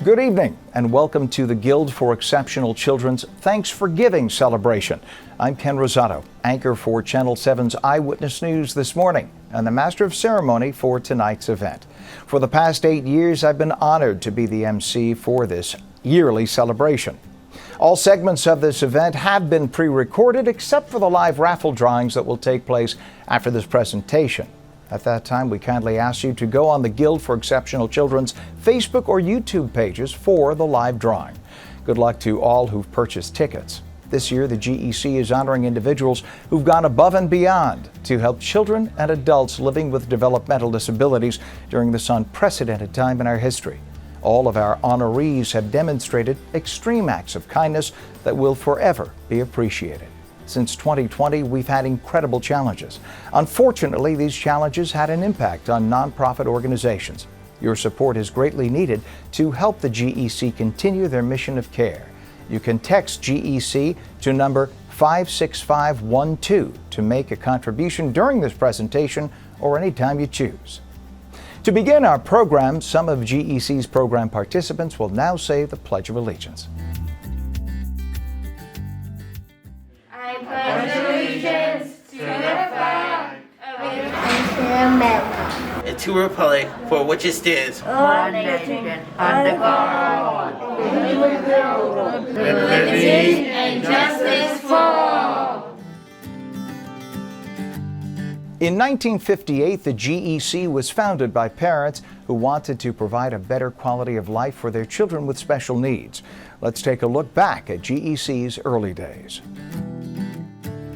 Good evening and welcome to the Guild for Exceptional Children's Thanks for Giving celebration. I'm Ken Rosato, anchor for Channel 7's Eyewitness News this morning and the master of ceremony for tonight's event. For the past 8 years, I've been honored to be the MC for this yearly celebration. All segments of this event have been pre-recorded except for the live raffle drawings that will take place after this presentation. At that time, we kindly ask you to go on the Guild for Exceptional Children's Facebook or YouTube pages for the live drawing. Good luck to all who've purchased tickets. This year, the GEC is honoring individuals who've gone above and beyond to help children and adults living with developmental disabilities during this unprecedented time in our history. All of our honorees have demonstrated extreme acts of kindness that will forever be appreciated. Since 2020, we've had incredible challenges. Unfortunately, these challenges had an impact on nonprofit organizations. Your support is greatly needed to help the GEC continue their mission of care. You can text GEC to number 56512 to make a contribution during this presentation or anytime you choose. To begin our program, some of GEC's program participants will now say the Pledge of Allegiance. I pledge allegiance to the flag of the United America and to the republic for which it stands, one nation, under God, with liberty and justice for all. In 1958, the GEC was founded by parents who wanted to provide a better quality of life for their children with special needs. Let's take a look back at GEC's early days.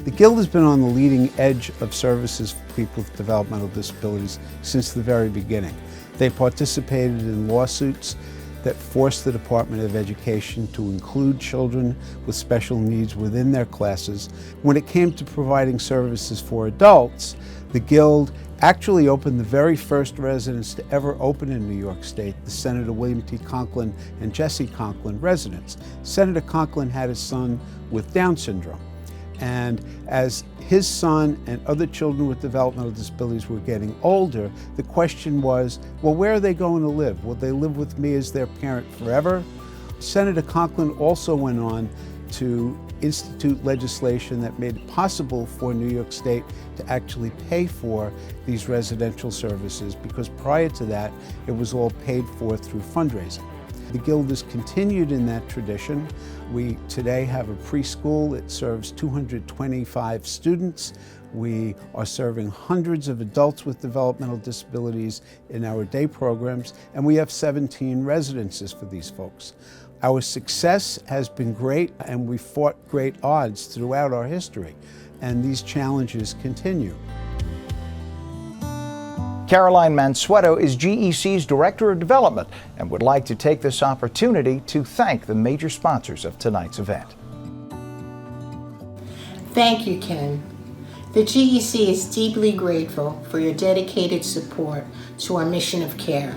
The Guild has been on the leading edge of services for people with developmental disabilities since the very beginning. They participated in lawsuits that forced the Department of Education to include children with special needs within their classes. When it came to providing services for adults, the Guild actually opened the very first residence to ever open in New York State, the Senator William T. Conklin and Jessie Conklin residence. Senator Conklin had a son with Down syndrome. And as his son and other children with developmental disabilities were getting older, the question was, well, where are they going to live? Will they live with me as their parent forever? Senator Conklin also went on to institute legislation that made it possible for New York State to actually pay for these residential services, because prior to that, it was all paid for through fundraising. The Guild has continued in that tradition. We today have a preschool. It serves 225 students. We are serving hundreds of adults with developmental disabilities in our day programs, and we have 17 residences for these folks. Our success has been great, and we fought great odds throughout our history, and these challenges continue. Caroline Mansuetto is GEC's Director of Development and would like to take this opportunity to thank the major sponsors of tonight's event. Thank you, Ken. The GEC is deeply grateful for your dedicated support to our mission of care.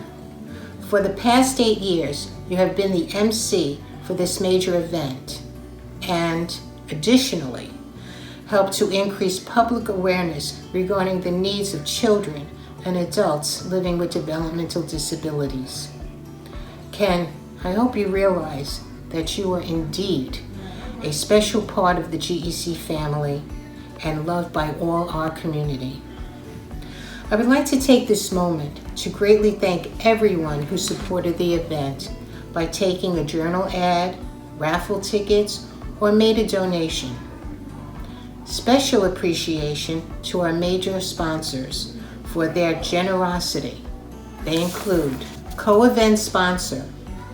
For the past 8 years, you have been the MC for this major event and, additionally, helped to increase public awareness regarding the needs of children and adults living with developmental disabilities. Ken, I hope you realize that you are indeed a special part of the GEC family and loved by all our community. I would like to take this moment to greatly thank everyone who supported the event by taking a journal ad, raffle tickets, or made a donation. Special appreciation to our major sponsors for their generosity. They include co-event sponsor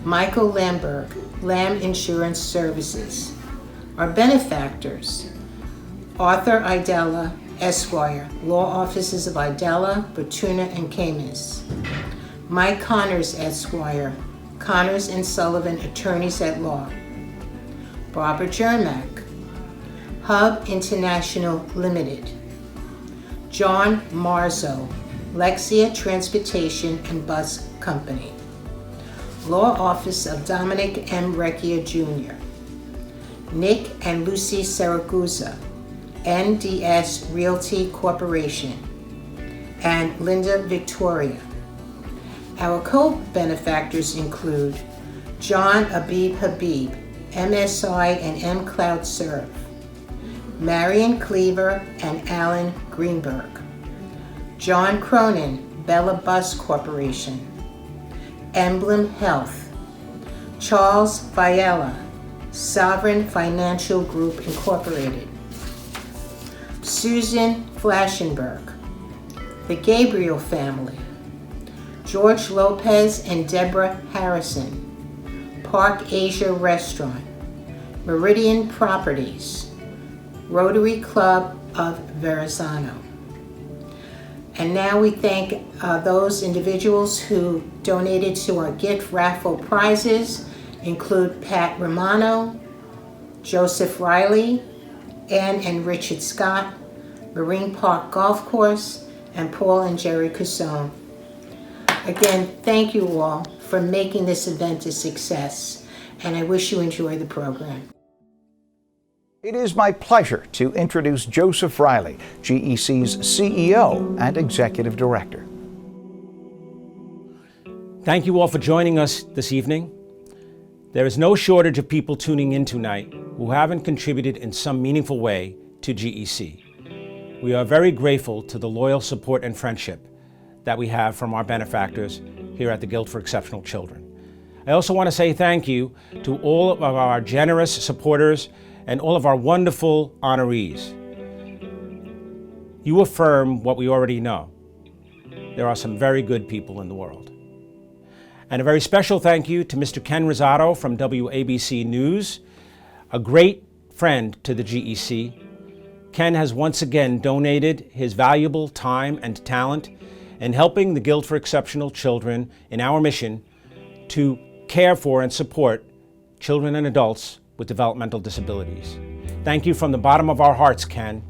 Michael Lamberg, Lamb Insurance Services. Our benefactors, Arthur Idella, Esquire, Law Offices of Idella, Bertuna, and Camus. Mike Connors, Esquire, Connors and Sullivan, Attorneys at Law. Barbara Jermack, Hub International Limited. John Marzo, Lexia Transportation and Bus Company. Law Office of Dominic M. Recchia Jr. Nick and Lucy Saragusa, NDS Realty Corporation. And Linda Victoria. Our co-benefactors include John Abib Habib, MSI and MCloud Serve. Marion Cleaver and Alan Greenberg. John Cronin, Bella Bus Corporation. Emblem Health. Charles Viella, Sovereign Financial Group Incorporated. Susan Flashenberg, the Gabriel family. George Lopez and Deborah Harrison, Park Asia Restaurant. Meridian Properties, Rotary Club of Verrazano. And now we thank those individuals who donated to our gift raffle prizes, include Pat Romano, Joseph Riley, Ann and Richard Scott, Marine Park Golf Course, and Paul and Jerry Cason. Again, thank you all for making this event a success, and I wish you enjoy the program. It is my pleasure to introduce Joseph Riley, GEC's CEO and Executive Director. Thank you all for joining us this evening. There is no shortage of people tuning in tonight who haven't contributed in some meaningful way to GEC. We are very grateful to the loyal support and friendship that we have from our benefactors here at the Guild for Exceptional Children. I also want to say thank you to all of our generous supporters and all of our wonderful honorees. You affirm what we already know. There are some very good people in the world. And a very special thank you to Mr. Ken Rosato from WABC News, a great friend to the GEC. Ken has once again donated his valuable time and talent in helping the Guild for Exceptional Children in our mission to care for and support children and adults with developmental disabilities. Thank you from the bottom of our hearts, Ken.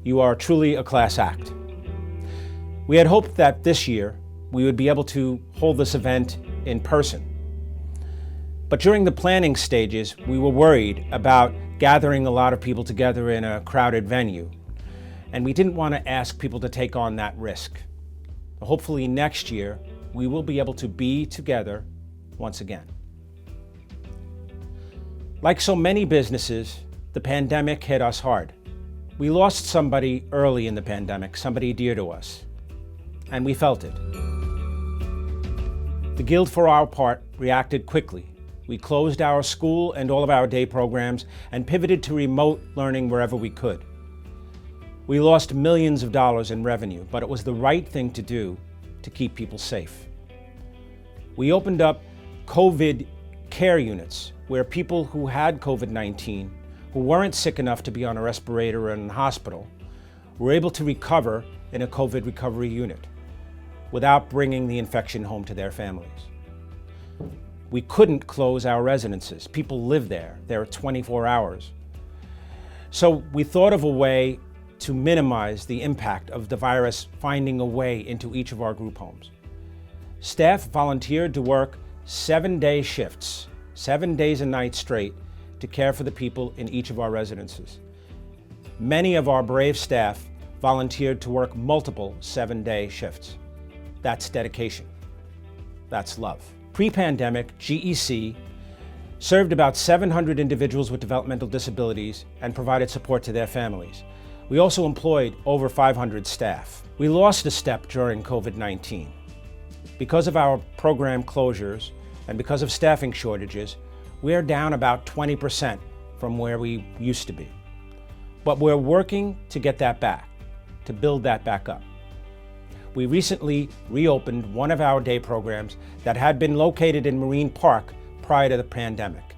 You are truly a class act. We had hoped that this year we would be able to hold this event in person. But during the planning stages, we were worried about gathering a lot of people together in a crowded venue, and we didn't want to ask people to take on that risk. Hopefully next year, we will be able to be together once again. Like so many businesses, the pandemic hit us hard. We lost somebody early in the pandemic, somebody dear to us, and we felt it. The Guild, for our part, reacted quickly. We closed our school and all of our day programs and pivoted to remote learning wherever we could. We lost millions of dollars in revenue, but it was the right thing to do to keep people safe. We opened up COVID care units where people who had COVID-19, who weren't sick enough to be on a respirator or in the hospital, were able to recover in a COVID recovery unit without bringing the infection home to their families. We couldn't close our residences. People live there. They're 24 hours. So we thought of a way to minimize the impact of the virus finding a way into each of our group homes. Staff volunteered to work 7-day shifts, 7 days and nights straight, to care for the people in each of our residences. Many of our brave staff volunteered to work multiple 7-day shifts. That's dedication. That's love. Pre-pandemic, GEC served about 700 individuals with developmental disabilities and provided support to their families. We also employed over 500 staff. We lost a step during COVID-19. Because of our program closures and because of staffing shortages, we're down about 20% from where we used to be. But we're working to get that back, to build that back up. We recently reopened one of our day programs that had been located in Marine Park prior to the pandemic.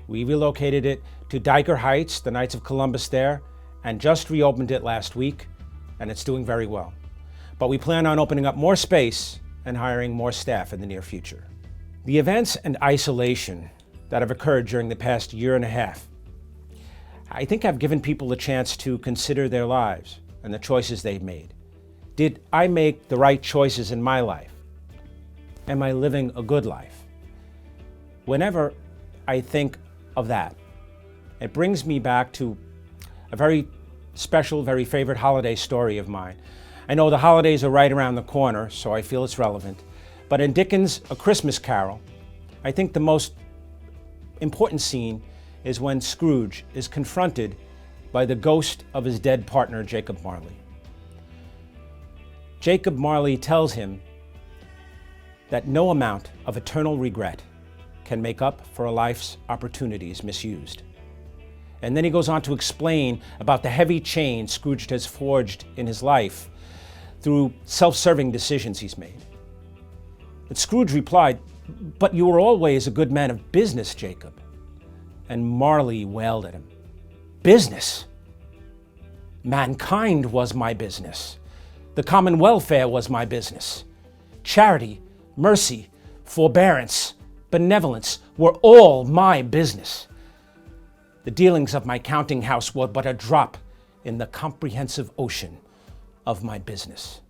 We relocated it to Dyker Heights, the Knights of Columbus there, and just reopened it last week, and it's doing very well. But we plan on opening up more space and hiring more staff in the near future. The events and isolation that have occurred during the past year and a half, I think have given people a chance to consider their lives and the choices they've made. Did I make the right choices in my life? Am I living a good life? Whenever I think of that, it brings me back to a very special, very favorite holiday story of mine. I know the holidays are right around the corner, so I feel it's relevant. But in Dickens' A Christmas Carol, I think the most important scene is when Scrooge is confronted by the ghost of his dead partner, Jacob Marley. Jacob Marley tells him that no amount of eternal regret can make up for a life's opportunities misused. And then he goes on to explain about the heavy chain Scrooge has forged in his life through self-serving decisions he's made. But Scrooge replied, "But you were always a good man of business, Jacob." And Marley wailed at him. "Business? Mankind was my business. The common welfare was my business. Charity, mercy, forbearance, benevolence were all my business. The dealings of my counting house were but a drop in the comprehensive ocean of my business."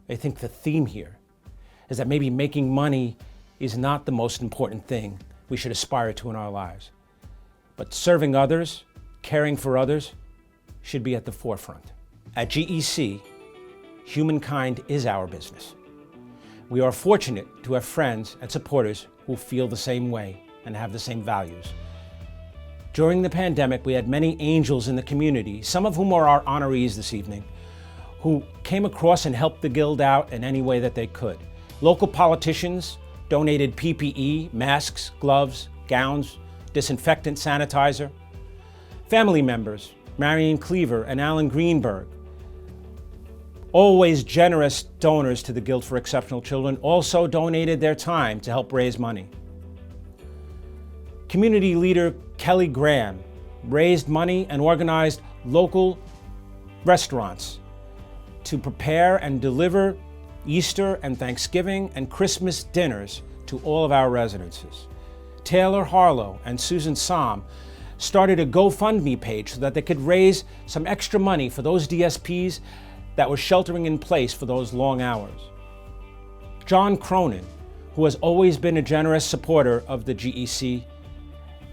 I think the theme here is that maybe making money is not the most important thing we should aspire to in our lives. But serving others, caring for others, should be at the forefront. At GEC, humankind is our business. We are fortunate to have friends and supporters who feel the same way and have the same values. During the pandemic, we had many angels in the community, some of whom are our honorees this evening, who came across and helped the Guild out in any way that they could. Local politicians donated PPE, masks, gloves, gowns, disinfectant, sanitizer. Family members, Marion, Cleaver, and Alan Greenberg, always generous donors to the Guild for Exceptional Children, also donated their time to help raise money. Community leader Kelly Graham raised money and organized local restaurants to prepare and deliver Easter and Thanksgiving and Christmas dinners to all of our residences. Taylor Harlow and Susan Somm started a GoFundMe page so that they could raise some extra money for those DSPs that were sheltering in place for those long hours. John Cronin, who has always been a generous supporter of the GEC,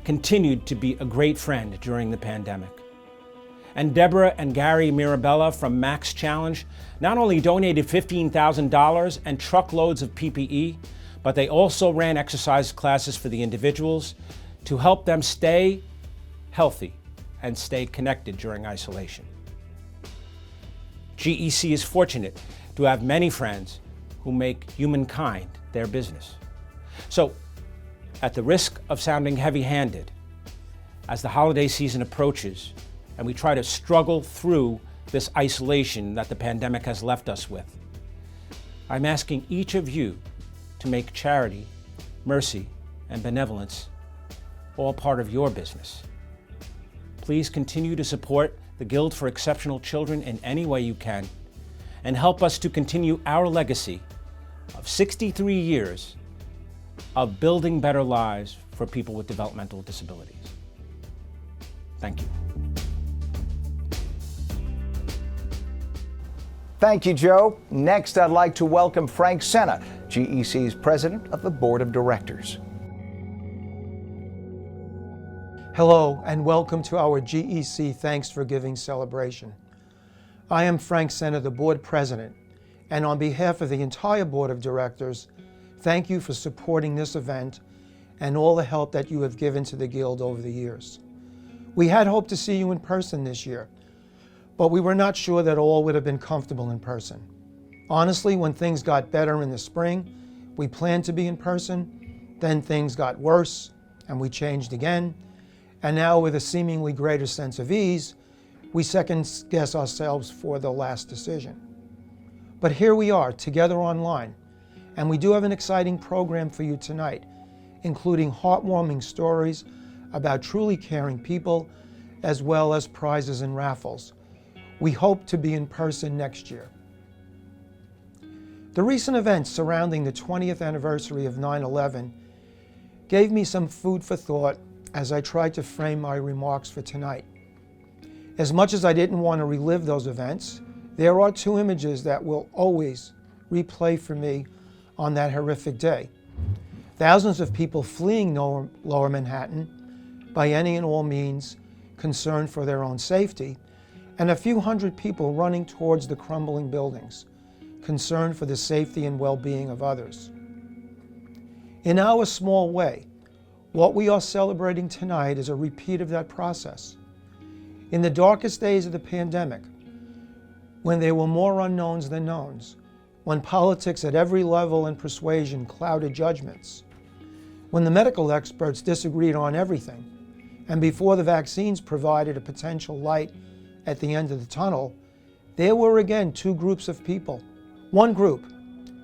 continued to be a great friend during the pandemic. And Deborah and Gary Mirabella from Max Challenge not only donated $15,000 and truckloads of PPE, but they also ran exercise classes for the individuals to help them stay healthy and stay connected during isolation. GEC is fortunate to have many friends who make humankind their business. So, at the risk of sounding heavy-handed, as the holiday season approaches and we try to struggle through this isolation that the pandemic has left us with, I'm asking each of you to make charity, mercy, and benevolence all part of your business. Please continue to support the Guild for Exceptional Children in any way you can, and help us to continue our legacy of 63 years of building better lives for people with developmental disabilities. Thank you. Thank you, Joe. Next, I'd like to welcome Frank Senna, GEC's President of the Board of Directors. Hello, and welcome to our GEC Thanks for Giving celebration. I am Frank Senna, the Board President, and on behalf of the entire Board of Directors, thank you for supporting this event and all the help that you have given to the Guild over the years. We had hoped to see you in person this year, but we were not sure that all would have been comfortable in person. Honestly, when things got better in the spring, we planned to be in person, then things got worse, and we changed again, and now with a seemingly greater sense of ease, we second-guess ourselves for the last decision. But here we are, together online, and we do have an exciting program for you tonight, including heartwarming stories about truly caring people, as well as prizes and raffles. We hope to be in person next year. The recent events surrounding the 20th anniversary of 9/11 gave me some food for thought as I tried to frame my remarks for tonight. As much as I didn't want to relive those events, there are two images that will always replay for me on that horrific day. Thousands of people fleeing Lower Manhattan by any and all means, concerned for their own safety, and a few hundred people running towards the crumbling buildings, concerned for the safety and well-being of others. In our small way, what we are celebrating tonight is a repeat of that process. In the darkest days of the pandemic, when there were more unknowns than knowns, when politics at every level and persuasion clouded judgments, when the medical experts disagreed on everything, and before the vaccines provided a potential light at the end of the tunnel, there were again two groups of people. One group,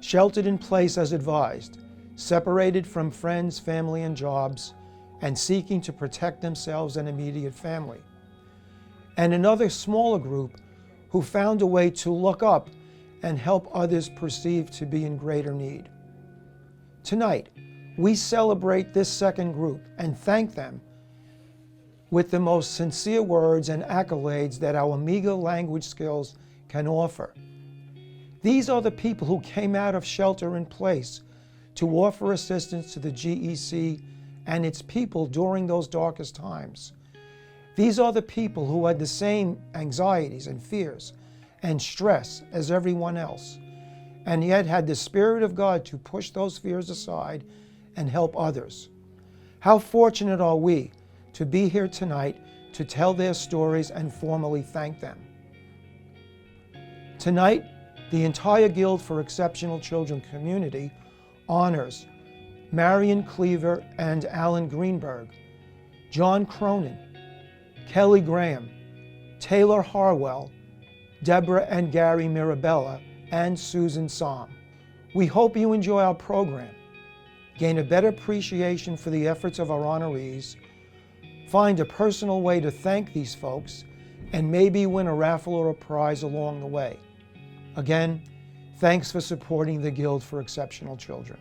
sheltered in place as advised, separated from friends, family, and jobs, and seeking to protect themselves and immediate family. And another smaller group who found a way to look up and help others perceived to be in greater need. Tonight, we celebrate this second group and thank them with the most sincere words and accolades that our meager language skills can offer. These are the people who came out of shelter in place to offer assistance to the GEC and its people during those darkest times. These are the people who had the same anxieties and fears and stress as everyone else, and yet had the Spirit of God to push those fears aside and help others. How fortunate are we to be here tonight to tell their stories and formally thank them. Tonight, the entire Guild for Exceptional Children community honors Marion Cleaver and Alan Greenberg, John Cronin, Kelly Graham, Taylor Harwell, Deborah and Gary Mirabella, and Susan Somm. We hope you enjoy our program, gain a better appreciation for the efforts of our honorees, find a personal way to thank these folks, and maybe win a raffle or a prize along the way. Again, thanks for supporting the Guild for Exceptional Children.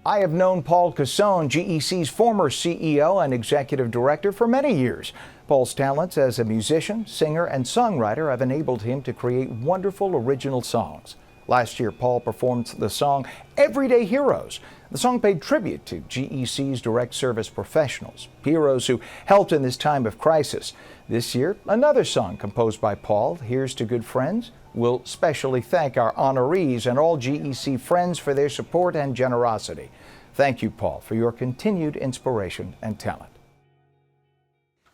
I have known Paul Cason, GEC's former CEO and executive director, for many years. Paul's talents as a musician, singer, and songwriter have enabled him to create wonderful original songs. Last year, Paul performed the song Everyday Heroes. The song paid tribute to GEC's direct service professionals, heroes who helped in this time of crisis. This year, another song composed by Paul, Here's to Good Friends, will specially thank our honorees and all GEC friends for their support and generosity. Thank you, Paul, for your continued inspiration and talent.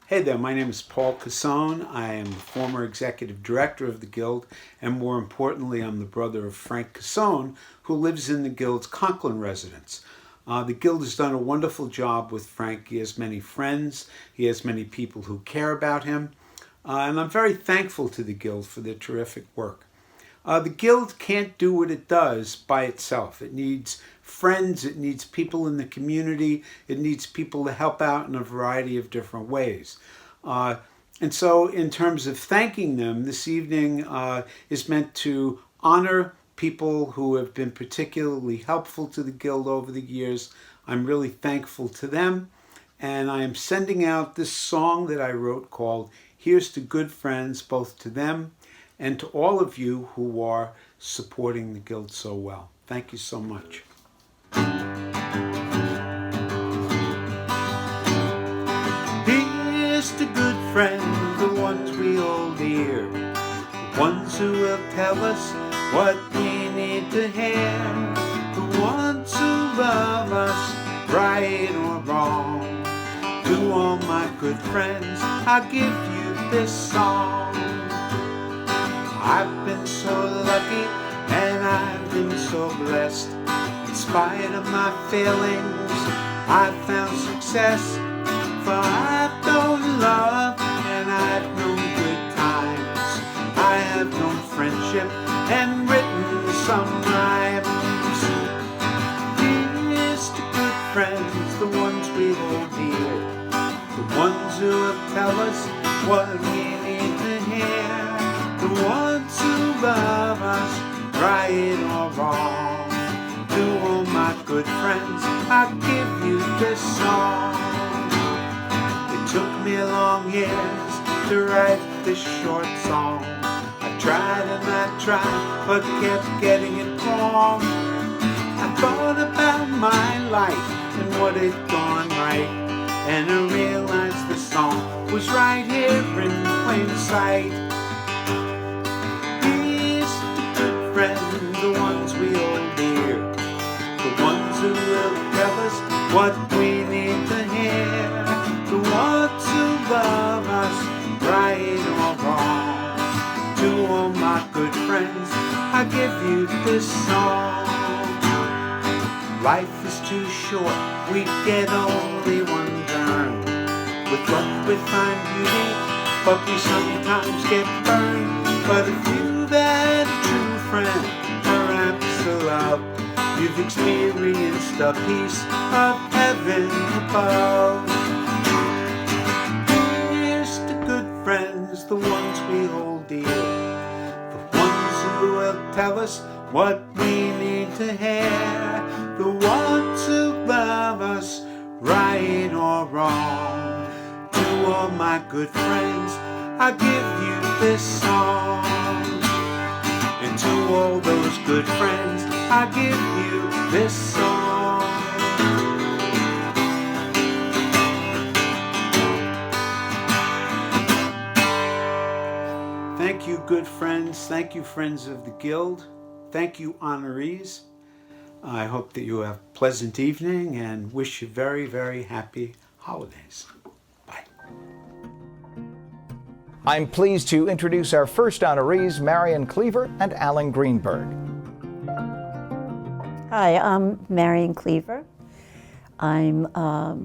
Hey there, my name is Paul Cason. I am the former executive director of the Guild, and more importantly, I'm the brother of Frank Cason, who lives in the Guild's Conklin residence. The Guild has done a wonderful job with Frank. He has many friends. He has many people who care about him. And I'm very thankful to the Guild for their terrific work. The Guild can't do what it does by itself. It needs friends, it needs people in the community, it needs people to help out in a variety of different ways. And so in terms of thanking them, this evening is meant to honor people who have been particularly helpful to the Guild over the years. I'm really thankful to them, and I am sending out this song that I wrote called Here's to Good Friends, both to them and to all of you who are supporting the Guild so well. Thank you so much. Here's to good friends, the ones we hold dear, the ones who will tell us what we need to hear, the ones who love us, right or wrong. To all my good friends, I give you this song. I've been so lucky and I've been so blessed. In spite of my failings, I've found success. For I've known love and I've known good times. I have known friendship and written some rhymes. Here's to good friends, the ones we hold dear, the ones who will tell us what we need to hear, the ones who love us, right or wrong. To all my good friends, I give you this song. It took me long years to write this short song. I tried and I tried, but kept getting it wrong. I thought about my life and what had gone right, and I realized the song was right here in plain sight. Here's to good friends, the ones we hold dear, what we need to hear. The ones who love us, right or wrong. To all my good friends, I give you this song. Life is too short, we get only one turn. With luck we find beauty, but we sometimes get burned. But if you've had a true friend, perhaps a love, you've experienced a piece of heaven above. Here's to good friends, the ones we hold dear, the ones who will tell us what we need to hear, the ones who love us, right or wrong. To all my good friends, I give you this song. And to all those good friends, I give you this song. Thank you, good friends. Thank you, friends of the Guild. Thank you, honorees. I hope that you have a pleasant evening and wish you very, very happy holidays. Bye. I'm pleased to introduce our first honorees, Marion Cleaver and Alan Greenberg. Hi, I'm Marion Cleaver. I'm a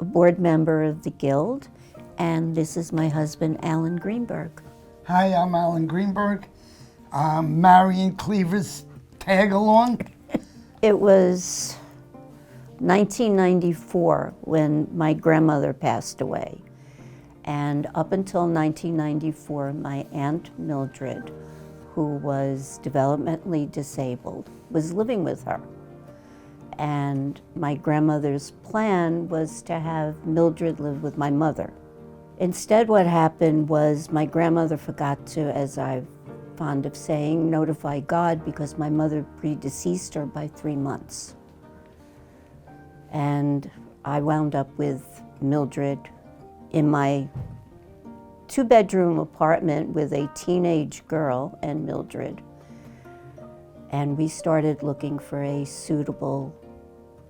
board member of the Guild, and this is my husband, Alan Greenberg. Hi, I'm Alan Greenberg. I'm Marion Cleaver's tag-along. It was 1994 when my grandmother passed away. And up until 1994, my Aunt Mildred, who was developmentally disabled, was living with her. And my grandmother's plan was to have Mildred live with my mother. Instead, what happened was my grandmother forgot to, as I'm fond of saying, notify God, because my mother predeceased her by 3 months. And I wound up with Mildred in my 2-bedroom apartment with a teenage girl and Mildred. And we started looking for a suitable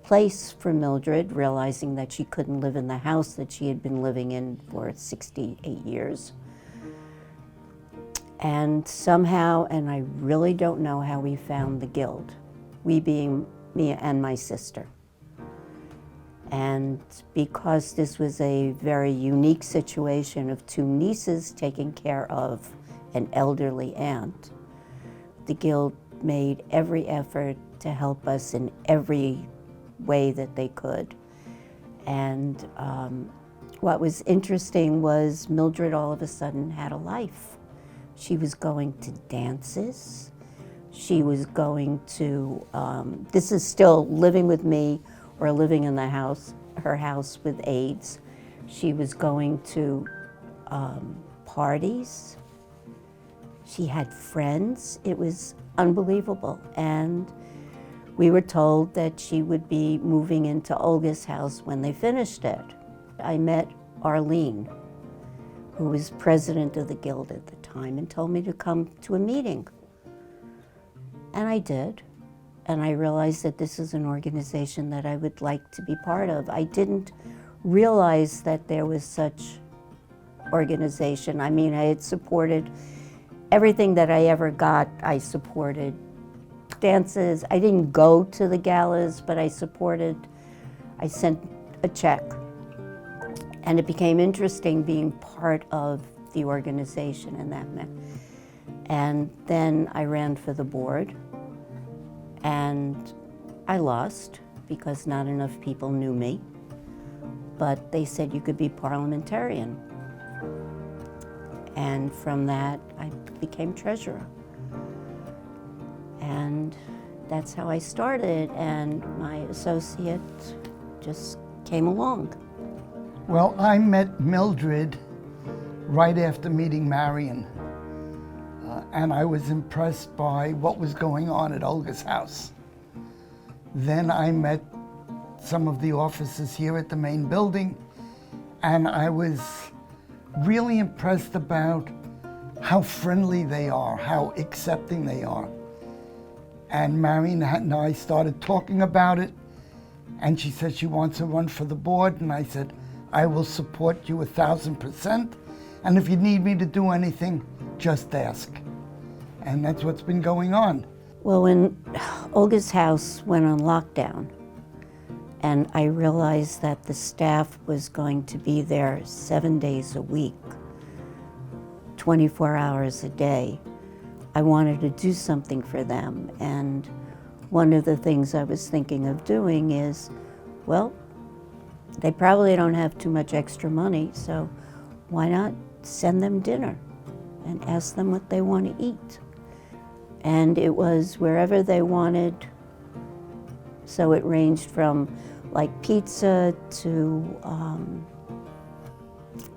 place for Mildred, realizing that she couldn't live in the house that she had been living in for 68 years. And somehow, and I really don't know how, we found the Guild, we being me and my sister. And because this was a very unique situation of 2 nieces taking care of an elderly aunt, the Guild made every effort to help us in every way that they could. And what was interesting was Mildred all of a sudden had a life. She was going to dances. She was going to, this is still living with me or living in the house, her house with aides. She was going to parties. She had friends. It was unbelievable. And we were told that she would be moving into Olga's house when they finished it. I met Arlene, who was president of the Guild at the time, and told me to come to a meeting. And I did. And I realized that this is an organization that I would like to be part of. I didn't realize that there was such organization. I mean, I had supported everything that I ever got. I supported dances. I didn't go to the galas, but I sent a check. And it became interesting being part of the organization in that manner. And then I ran for the board, and I lost because not enough people knew me. But they said you could be parliamentarian. And from that, I became treasurer. And that's how I started, and my associate just came along. Well, I met Mildred right after meeting Marion, and I was impressed by what was going on at Olga's house. Then I met some of the officers here at the main building, and I was really impressed about how friendly they are, how accepting they are. And Marion and I started talking about it, And she said she wants to run for the board, and I said, I will support you 1,000%. And if you need me to do anything, just ask. And that's what's been going on. Well, when Olga's house went on lockdown, and I realized that the staff was going to be there 7 days a week, 24 hours a day, I wanted to do something for them. And one of the things I was thinking of doing is, well, they probably don't have too much extra money, so why not send them dinner and ask them what they want to eat? And it was wherever they wanted. So it ranged from like pizza to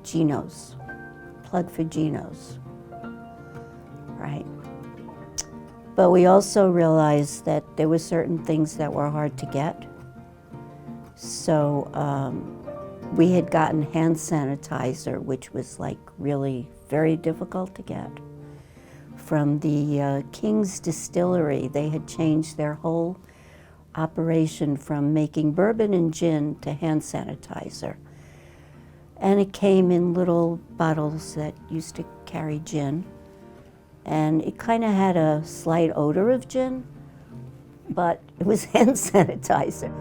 Gino's, plug for Gino's, right? But we also realized that there were certain things that were hard to get. So we had gotten hand sanitizer, which was like really very difficult to get. From the King's Distillery, they had changed their whole operation from making bourbon and gin to hand sanitizer. And it came in little bottles that used to carry gin. And it kind of had a slight odor of gin, but it was hand sanitizer.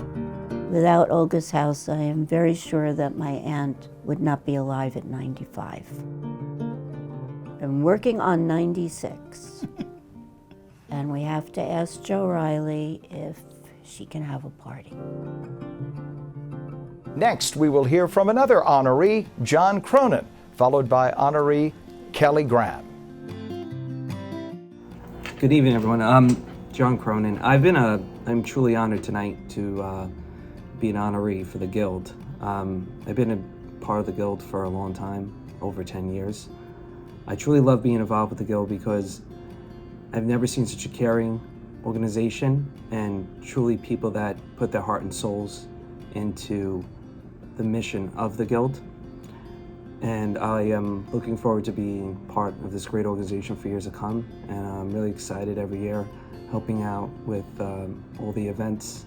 Without Olga's house, I am very sure that my aunt would not be alive at 95. I'm working on 96. And we have to ask Jo Riley if she can have a party. Next, we will hear from another honoree, John Cronin, followed by honoree Kelly Graham. Good evening, everyone. I'm John Cronin. I'm truly honored tonight to be an honoree for the Guild. I've been a part of the Guild for a long time, over 10 years. I truly love being involved with the Guild because I've never seen such a caring organization and truly people that put their heart and souls into the mission of the Guild. And I am looking forward to being part of this great organization for years to come. And I'm really excited every year helping out with all the events.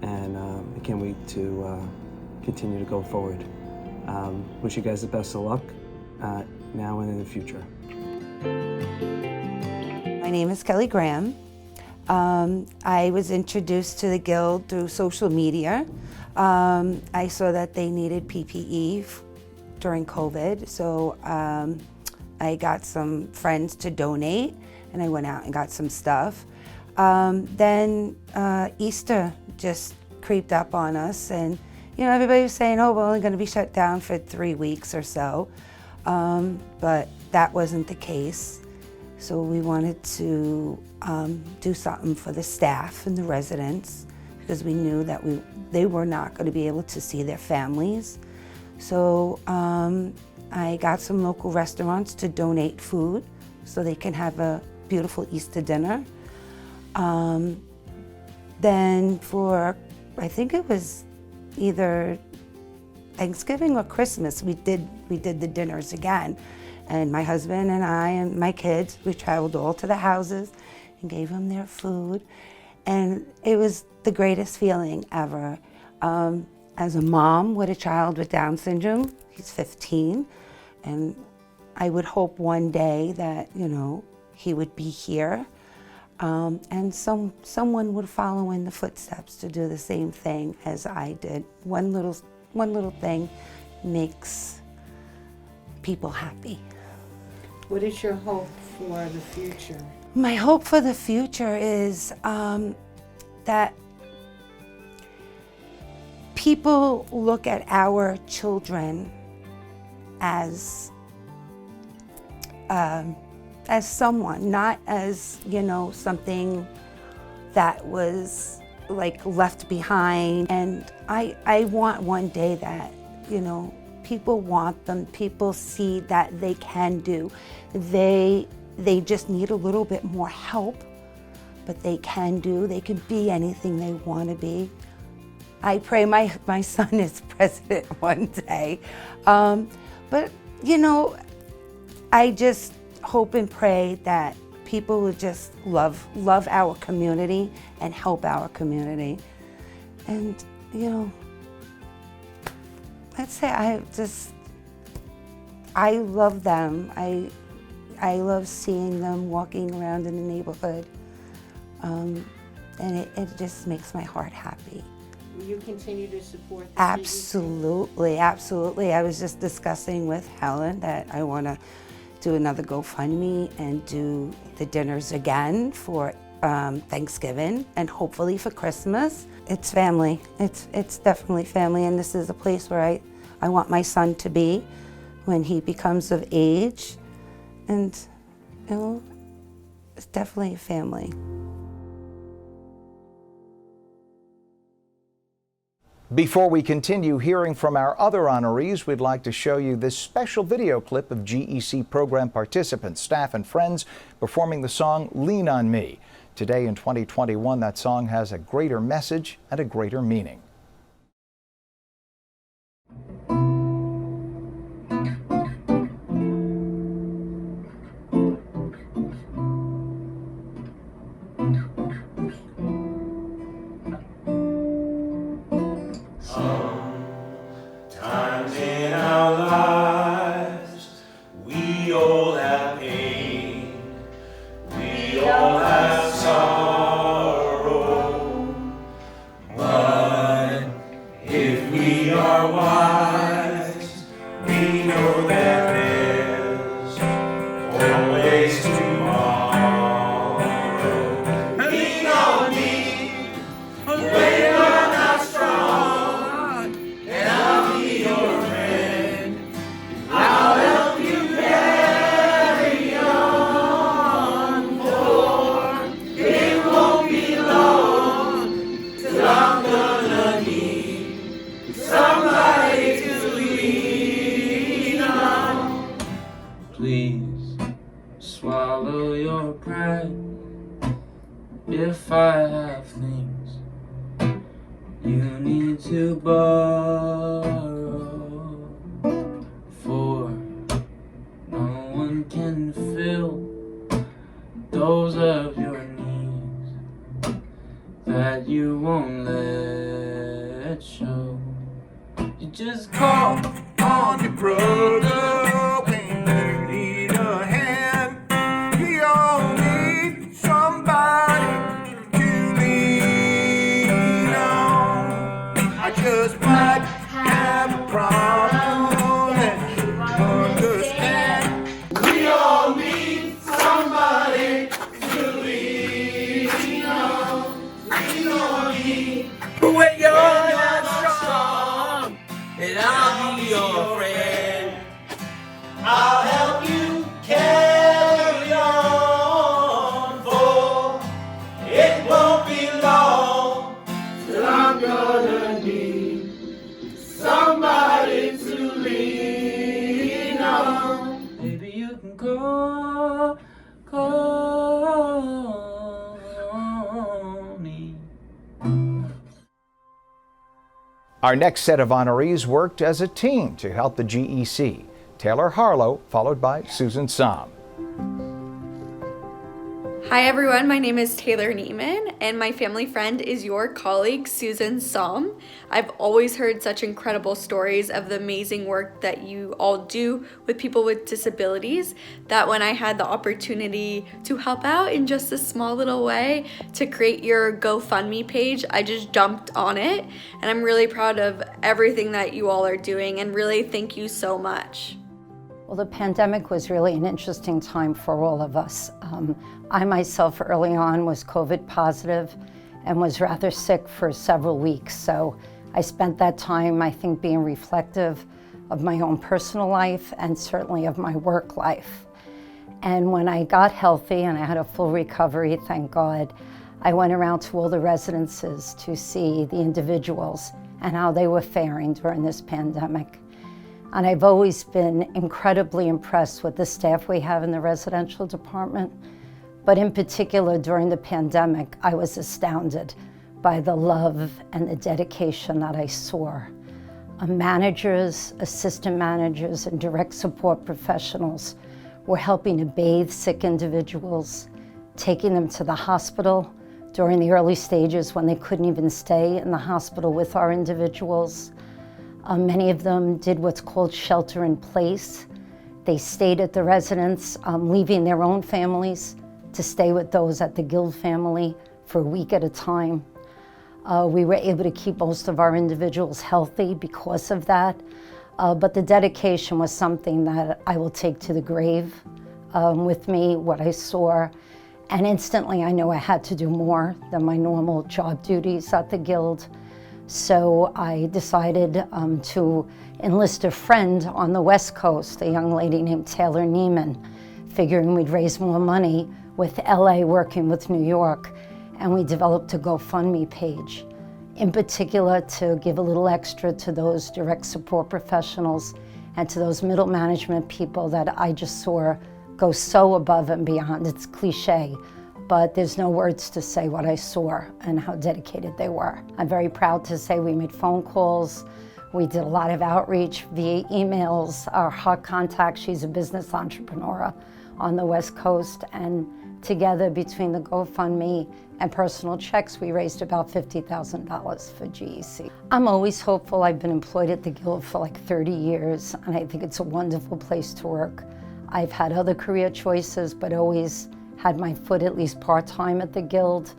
And I can't wait to continue to go forward. Wish you guys the best of luck now and in the future. My name is Kelly Graham. I was introduced to the Guild through social media. I saw that they needed PPE during COVID, so I got some friends to donate, and I went out and got some stuff. Then Easter just creeped up on us, and everybody was saying, oh, we're only going to be shut down for 3 weeks or so, but that wasn't the case. So we wanted to do something for the staff and the residents because we knew that they were not going to be able to see their families. So I got some local restaurants to donate food so they can have a beautiful Easter dinner. Then for, I think it was either Thanksgiving or Christmas, we did the dinners again. And my husband and I and my kids, we traveled all to the houses and gave them their food. And it was the greatest feeling ever. As a mom with a child with Down syndrome, he's 15, and I would hope one day that, he would be here. And someone would follow in the footsteps to do the same thing as I did. One little thing makes people happy. What is your hope for the future? My hope for the future is that people look at our children as someone, not as, something that was like left behind. And I want one day that, people want them, people see that they can do. They just need a little bit more help, but they can be anything they want to be. I pray my son is president one day. But, I just hope and pray that people will just love our community and help our community. And you know, I'd say I love them. I love seeing them walking around in the neighborhood. And it just makes my heart happy. Will you continue to support the Absolutely, absolutely. I was just discussing with Helen that I want to do another GoFundMe and do the dinners again for Thanksgiving and hopefully for Christmas. It's family. It's definitely family, and this is a place where I want my son to be when he becomes of age. And, you know, it's definitely a family. Before we continue hearing from our other honorees, we'd like to show you this special video clip of GEC program participants, staff, and friends performing the song Lean on Me. Today in 2021, that song has a greater message and a greater meaning. Sometimes in our lives, we all have pain, we all have sorrow, but if we are wise, we know that there's always tomorrow. Lean on me when you're not strong, and I'll be your friend. I'll help you carry on, for it won't be long till I'm gonna need somebody to lean on. Please swallow your pride. If I have things you need to borrow, for no one can fill those of your needs that you won't let show. You just call on your brother when you need a hand. We all need somebody to lean on. I just might have a problem that you understand. We all need somebody to lean on. Lean on me when you're not strong, and I'll be your friend. I'll help you carry on, for it won't be long till I'm gonna need somebody to lean on. Maybe you can call me. Our next set of honorees worked as a team to help the GEC. Taylor Harlow, followed by Susan Som. Hi everyone, my name is Taylor Neiman and my family friend is your colleague Susan Som. I've always heard such incredible stories of the amazing work that you all do with people with disabilities that when I had the opportunity to help out in just a small little way to create your GoFundMe page, I just jumped on it, and I'm really proud of everything that you all are doing, and really thank you so much. Well, the pandemic was really an interesting time for all of us. I myself early on was COVID positive and was rather sick for several weeks. So I spent that time, I think, being reflective of my own personal life and certainly of my work life. And when I got healthy and I had a full recovery, thank God, I went around to all the residences to see the individuals and how they were faring during this pandemic. And I've always been incredibly impressed with the staff we have in the residential department. But in particular, during the pandemic, I was astounded by the love and the dedication that I saw. Managers, assistant managers, and direct support professionals were helping to bathe sick individuals, taking them to the hospital, during the early stages when they couldn't even stay in the hospital with our individuals. Many of them did what's called shelter in place. They stayed at the residence, leaving their own families to stay with those at the Guild family for a week at a time. We were able to keep most of our individuals healthy because of that, but the dedication was something that I will take to the grave with me, what I saw, and instantly I knew I had to do more than my normal job duties at the Guild. So I decided to enlist a friend on the West Coast, a young lady named Taylor Neiman, figuring we'd raise more money with LA working with New York, and we developed a GoFundMe page, in particular to give a little extra to those direct support professionals and to those middle management people that I just saw go so above and beyond. It's cliche, but there's no words to say what I saw and how dedicated they were. I'm very proud to say we made phone calls. We did a lot of outreach via emails. Our hot contact, she's a business entrepreneur on the West Coast, and together between the GoFundMe and personal checks, we raised about $50,000 for GEC. I'm always hopeful. I've been employed at the Guild for like 30 years, and I think it's a wonderful place to work. I've had other career choices, but always had my foot at least part-time at the Guild,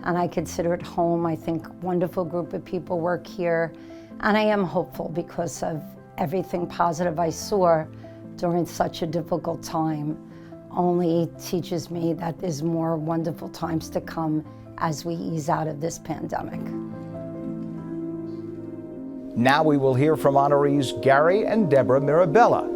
and I consider it home. I think wonderful group of people work here, and I am hopeful because of everything positive I saw during such a difficult time. Only teaches me that there's more wonderful times to come as we ease out of this pandemic. Now we will hear from honorees Gary and Deborah Mirabella.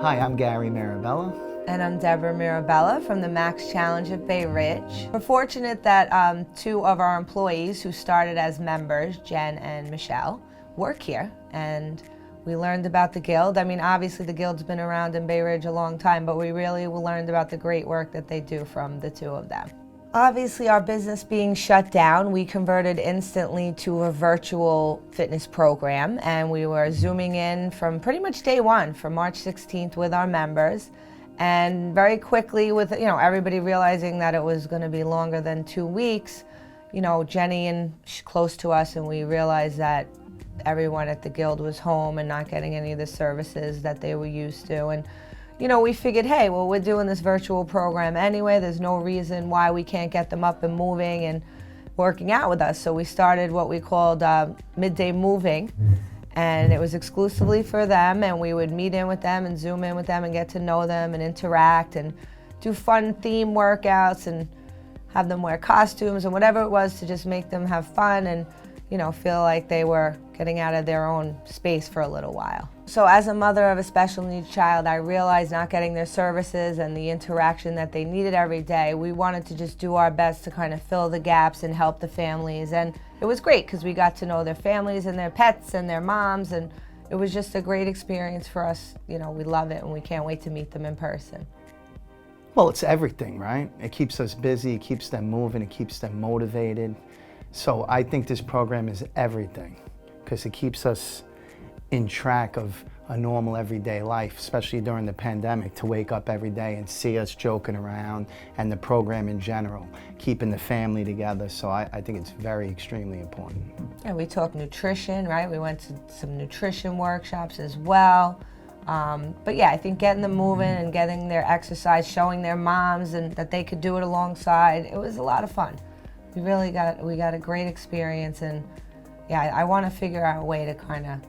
Hi, I'm Gary Mirabella. And I'm Deborah Mirabella from the Max Challenge at Bay Ridge. We're fortunate that two of our employees who started as members, Jen and Michelle, work here, and we learned about the Guild. I mean, obviously the Guild's been around in Bay Ridge a long time, but we really learned about the great work that they do from the two of them. Obviously, our business being shut down, we converted instantly to a virtual fitness program, and we were Zooming in from pretty much day one, from March 16th with our members. And very quickly, with everybody realizing that it was going to be longer than 2 weeks, Jenny and close to us, and we realized that everyone at the Guild was home and not getting any of the services that they were used to. And we figured, hey, well, we're doing this virtual program anyway. There's no reason why we can't get them up and moving and working out with us. So we started what we called midday moving, and it was exclusively for them, and we would meet in with them and Zoom in with them and get to know them and interact and do fun theme workouts and have them wear costumes and whatever it was to just make them have fun and feel like they were getting out of their own space for a little while. So as a mother of a special needs child, I realized not getting their services and the interaction that they needed every day, we wanted to just do our best to kind of fill the gaps and help the families. And it was great because we got to know their families and their pets and their moms, and it was just a great experience for us. We love it and we can't wait to meet them in person. Well, it's everything, right? It keeps us busy, it keeps them moving, it keeps them motivated. So I think this program is everything because it keeps us in track of a normal everyday life, especially during the pandemic, to wake up every day and see us joking around, and the program in general, keeping the family together. So I think it's very extremely important. And we talk nutrition, right? We went to some nutrition workshops as well. But yeah, I think getting them moving and getting their exercise, showing their moms and that they could do it alongside, it was a lot of fun. We got a great experience, and yeah, I want to figure out a way to kind of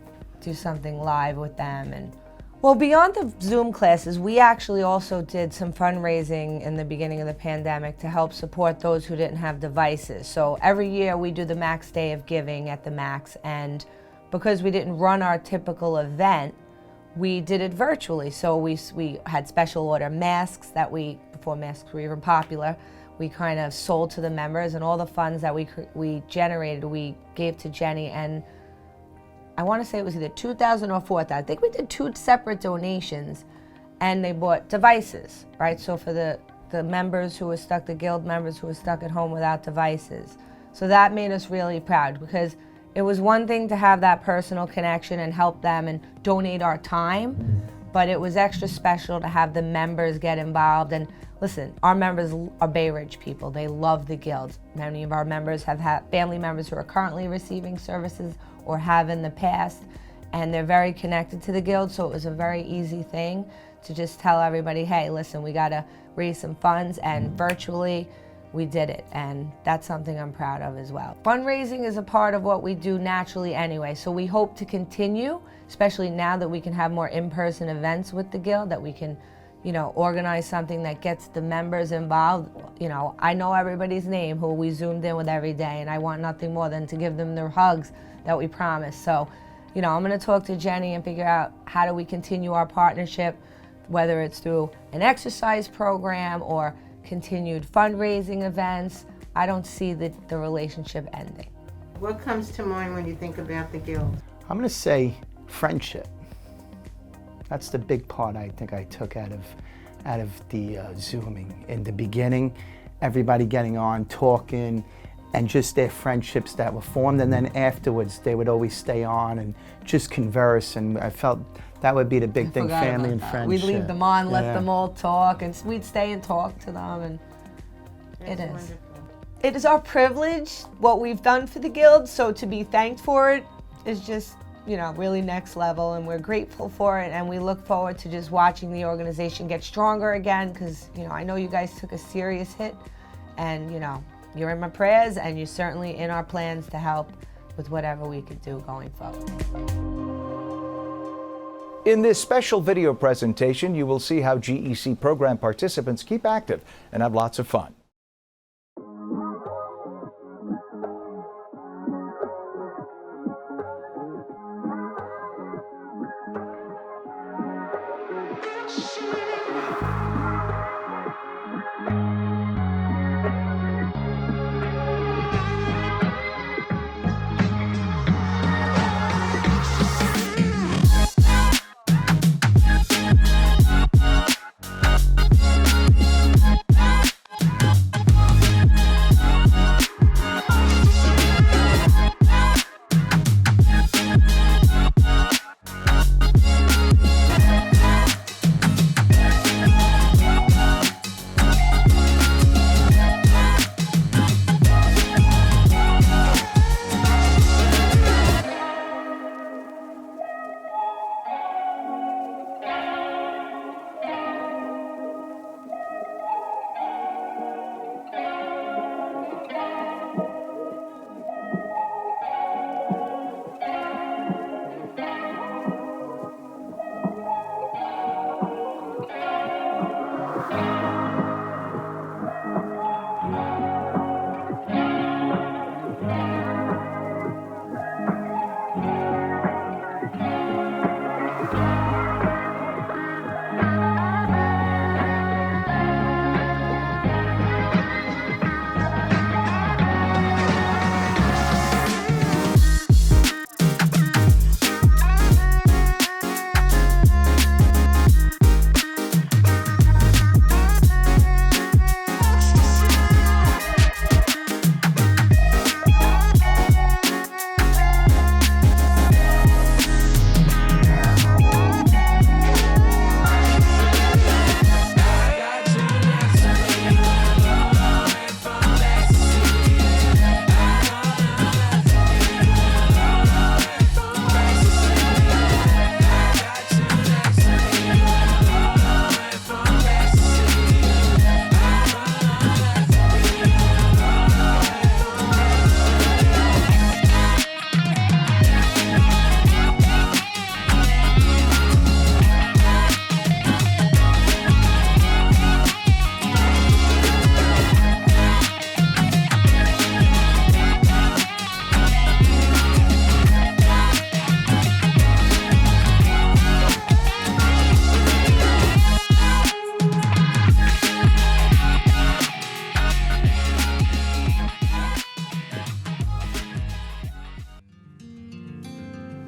do something live with them. And well, beyond the Zoom classes, we actually also did some fundraising in the beginning of the pandemic to help support those who didn't have devices. So every year we do the Max Day of Giving at the Max, and because we didn't run our typical event, we did it virtually. So we had special order masks that before masks were even popular, we kind of sold to the members, and all the funds that we generated, we gave to Jenny, and I want to say it was either $2,000 or $4,000. I think we did 2 separate donations, and they bought devices, right? So for the members who were stuck, the Guild members who were stuck at home without devices. So that made us really proud, because it was one thing to have that personal connection and help them and donate our time, but it was extra special to have the members get involved. And listen, our members are Bay Ridge people. They love the Guild. Many of our members have had family members who are currently receiving services or have in the past, and they're very connected to the Guild, so it was a very easy thing to just tell everybody, hey, listen, we gotta raise some funds, and virtually we did it, and that's something I'm proud of as well. Fundraising is a part of what we do naturally anyway, so we hope to continue, especially now that we can have more in-person events with the Guild, that we can, you know, organize something that gets the members involved. You know, I know everybody's name who we Zoomed in with every day, and I want nothing more than to give them their hugs that we promised. So, you know, I'm gonna talk to Jenny and figure out how do we continue our partnership, whether it's through an exercise program or continued fundraising events. I don't see the relationship ending. What comes to mind when you think about the Guild? I'm going to say friendship. That's the big part I think I took out of the Zooming. In the beginning, everybody getting on, talking, and just their friendships that were formed. And then afterwards, they would always stay on and just converse. And I felt that would be the big thing, family and friendship. We'd leave them on, let them all talk, and we'd stay and talk to them, and That's it is. wonderful. It is our privilege, what we've done for the Guild, so to be thanked for it is just, you know, really next level, and we're grateful for it, and we look forward to just watching the organization get stronger again, because, you know, I know you guys took a serious hit, and, you know, you're in my prayers, and you're certainly in our plans to help with whatever we could do going forward. In this special video presentation, you will see how GEC program participants keep active and have lots of fun.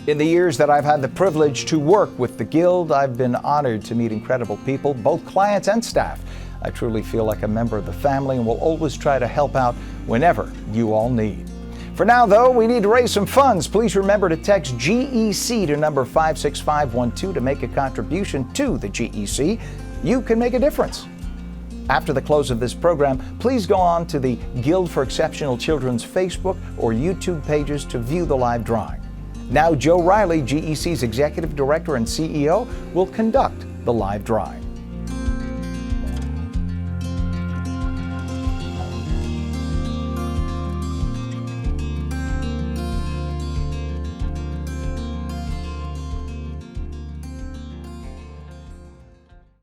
In the years that I've had the privilege to work with the Guild, I've been honored to meet incredible people, both clients and staff. I truly feel like a member of the family and will always try to help out whenever you all need. For now, though, we need to raise some funds. Please remember to text GEC to number 56512 to make a contribution to the GEC. You can make a difference. After the close of this program, please go on to the Guild for Exceptional Children's Facebook or YouTube pages to view the live drawing. Now, Joe Riley, GEC's Executive Director and CEO, will conduct the live drawing.